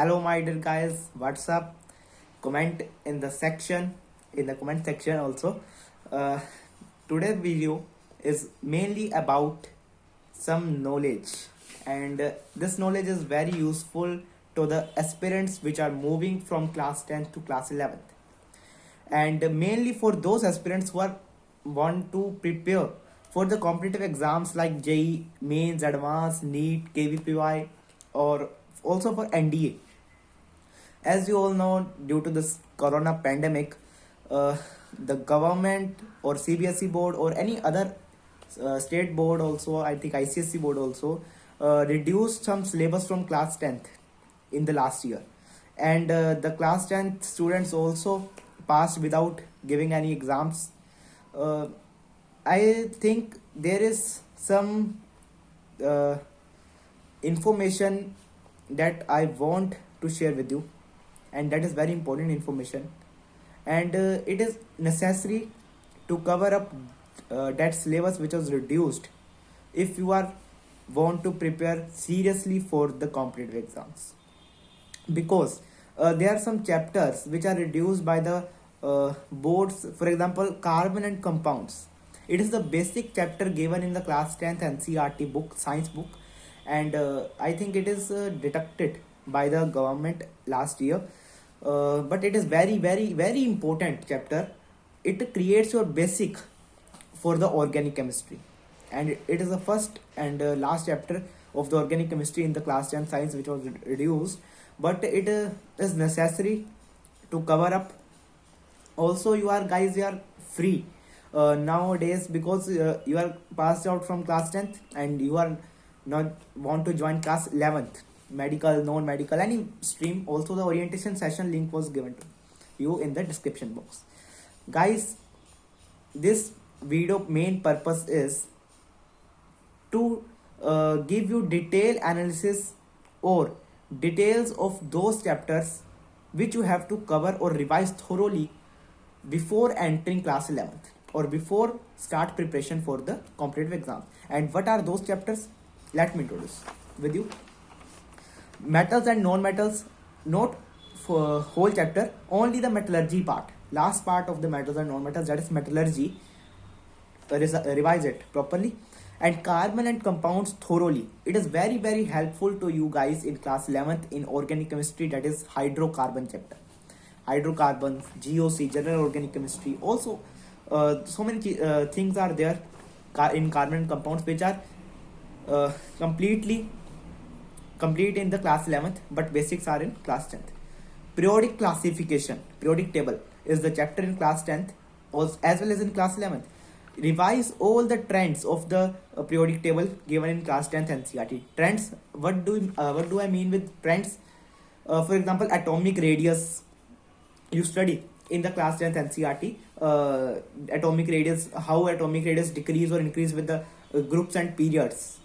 Hello, my dear guys. What's up? Comment in the section, in the comment section also. Uh, Today's video is mainly about some knowledge, and this knowledge is very useful to the aspirants which are moving from class 10th to class 11th, and mainly for those aspirants who are want to prepare for the competitive exams like JEE, Mains, Advanced, NEET, KVPY, or also for NDA. As you all know, due to this corona pandemic, the government or CBSE board or any other state board also, I think ICSE board also, reduced some syllabus from class 10th in the last year. And the class 10th students also passed without giving any exams. Uh, I think there is some uh, information that I want to share with you, and that is very important information. And it is necessary to cover up that syllabus which was reduced if you are want to prepare seriously for the competitive exams, because there are some chapters which are reduced by the boards. For example, carbon and compounds, it is the basic chapter given in the class 10th NCERT book, science book, and I think it is deducted by the government last year. But it is very important chapter. It creates your basic for the organic chemistry, and it is the first and last chapter of the organic chemistry in the class 10 science which was reduced, but it is necessary to cover up. Also, you are free nowadays, because you are passed out from class 10th and you are not want to join class 11th, medical, non-medical, any stream. Also, the orientation session link was given to you in the description box. Guys, this video main purpose is to give you detailed analysis or details of those chapters which you have to cover or revise thoroughly before entering class 11th or before start preparation for the competitive exam. And what are those chapters? Let me introduce with you. Metals and non-metals, not for whole chapter, only the metallurgy part, last part of the metals and non-metals, that is metallurgy. Revise it properly. And carbon and compounds thoroughly. It is very helpful to you guys in class 11th in organic chemistry, that is hydrocarbon chapter. Hydrocarbons, GOC, general organic chemistry. Also, so many things are there in carbon and compounds which are completely complete in the class 11th, but basics are in class 10th. Periodic classification, periodic table is the chapter in class 10th as well as in class 11th. Revise all the trends of the periodic table given in class 10th NCERT. Trends, what do I mean with trends? For example, atomic radius, you study in the class 10th NCERT. Atomic radius, how atomic radius decrease or increase with the groups and periods.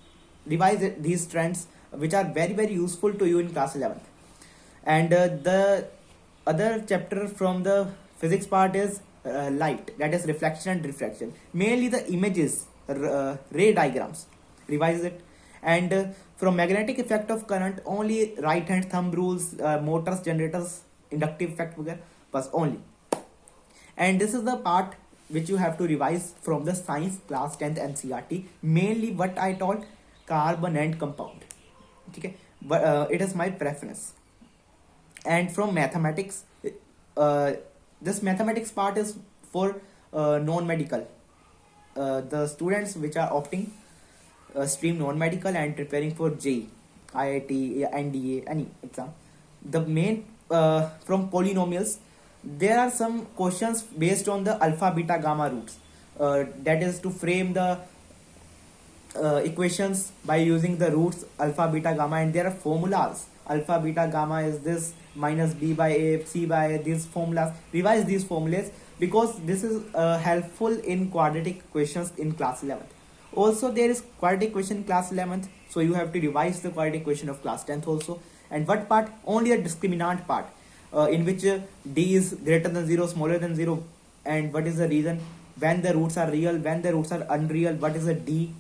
Revise these trends which are very useful to you in class 11th. And the other chapter from the physics part is light, that is reflection and refraction, mainly the images, ray diagrams. Revise it. And from magnetic effect of current, only right hand thumb rules, motors, generators, inductive effect was only. And this is the part which you have to revise from the science class 10th NCERT, mainly what I told, carbon and compound. Okay, but it is my preference. And from mathematics, this mathematics part is for non-medical, the students which are opting stream non-medical and preparing for JEE, IIT, NDA, any exam. The main from polynomials, there are some questions based on the alpha, beta, gamma roots. That is to frame the equations by using the roots alpha, beta, gamma, and there are formulas. Alpha, beta, gamma is this, minus b by a, c by a, these formulas. Revise these formulas because this is helpful in quadratic equations in class 11th. Also, there is quadratic equation in class 11th, so you have to revise the quadratic equation of class 10th also. And what part? Only the discriminant part, in which d is greater than 0, smaller than 0, and what is the reason, when the roots are real, when the roots are unreal, what is a d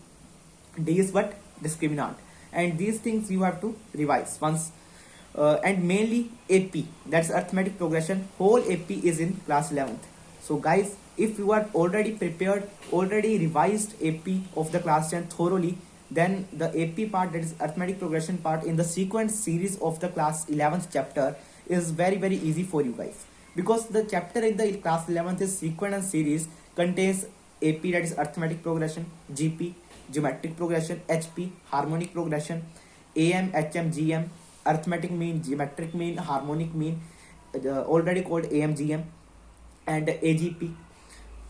is what? Discriminant. And these things you have to revise once and mainly AP, that's arithmetic progression. Whole AP is in class 11th. So guys, if you are already prepared, already revised AP of the class 10 thoroughly, then the AP part, that is arithmetic progression part in the sequence series of the class 11th chapter, is very easy for you guys, because the chapter in the class 11th is sequence and series, contains AP, that is arithmetic progression, GP, geometric progression, HP, harmonic progression, AM, HM, GM, arithmetic mean, geometric mean, harmonic mean, already called AMGM, and AGP.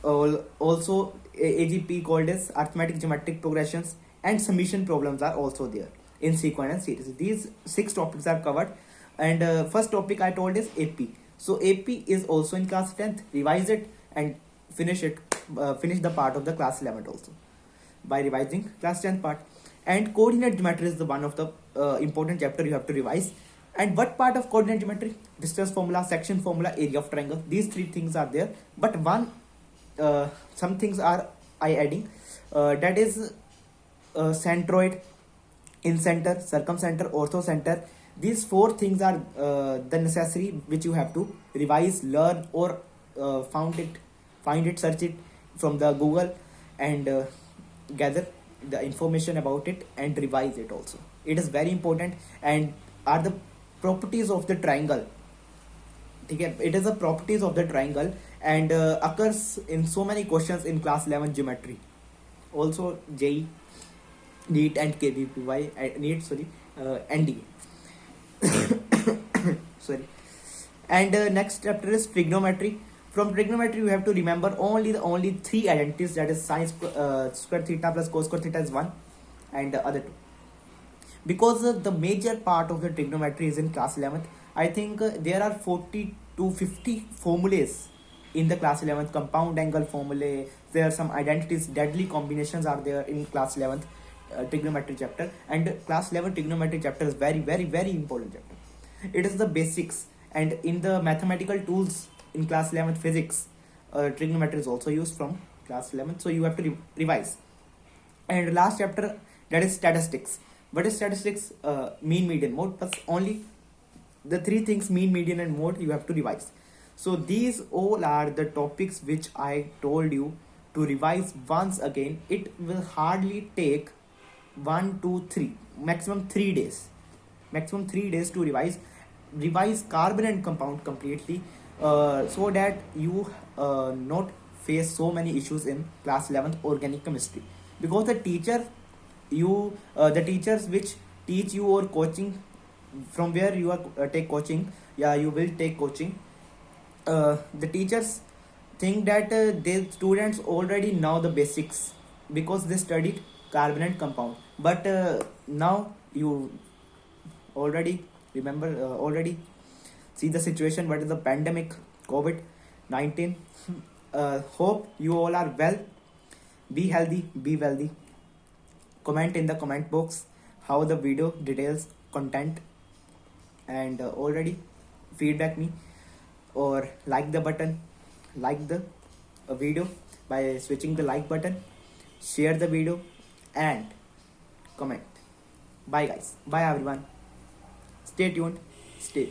Also AGP called as arithmetic geometric progressions, and summation problems are also there in sequence and series. These 6 topics are covered, and first topic I told is AP. So AP is also in class 10th. Revise it and finish it. Finish the part of the class 11th also by revising class 10th part. And coordinate geometry is the one of the important chapter you have to revise. And what part of coordinate geometry? Distance formula, section formula, area of triangle. These 3 things are there. But some things are I adding. That is centroid, incenter, circumcenter, orthocenter. These 4 things are the necessary which you have to revise, learn, or find it, search it from the Google, and gather the information about it and revise it also. It is very important. And are the properties of the triangle. Okay, it is the properties of the triangle, and occurs in so many questions in class 11 geometry. Also JEE, NEET and KVPY, NEET, sorry, NDA. Sorry. And next chapter is trigonometry. From trigonometry you have to remember only 3 identities, that is sine square theta plus cos square theta is 1, and the other 2. Because the major part of the trigonometry is in class 11th. I think there are 40 to 50 formulas in the class 11th, compound angle formulae. There are some identities, deadly combinations are there in class 11th trigonometry chapter. And class 11 trigonometry chapter is very important chapter. It is the basics. And in the mathematical tools in class 11th physics, trigonometry is also used from class 11th, so you have to revise. And last chapter, that is statistics. What is statistics? Mean, median, mode, plus only the 3 things, mean, median and mode, you have to revise. So these all are the topics which I told you to revise once again. It will hardly take 1, 2, 3, maximum 3 days. Maximum 3 days to revise carbon and compound completely, so that you not face so many issues in class 11th organic chemistry. Because the teachers which teach you or coaching, from where you are take coaching, you will take coaching, the teachers think that their students already know the basics because they studied carbon and compound. But now you already remember, already see the situation, what is the pandemic, COVID-19. Hope you all are well. Be healthy, be wealthy. Comment in the comment box how the video details, content, and already feedback me, or like the button, like the video by switching the like button, share the video and comment. Bye guys, bye everyone, stay tuned, stay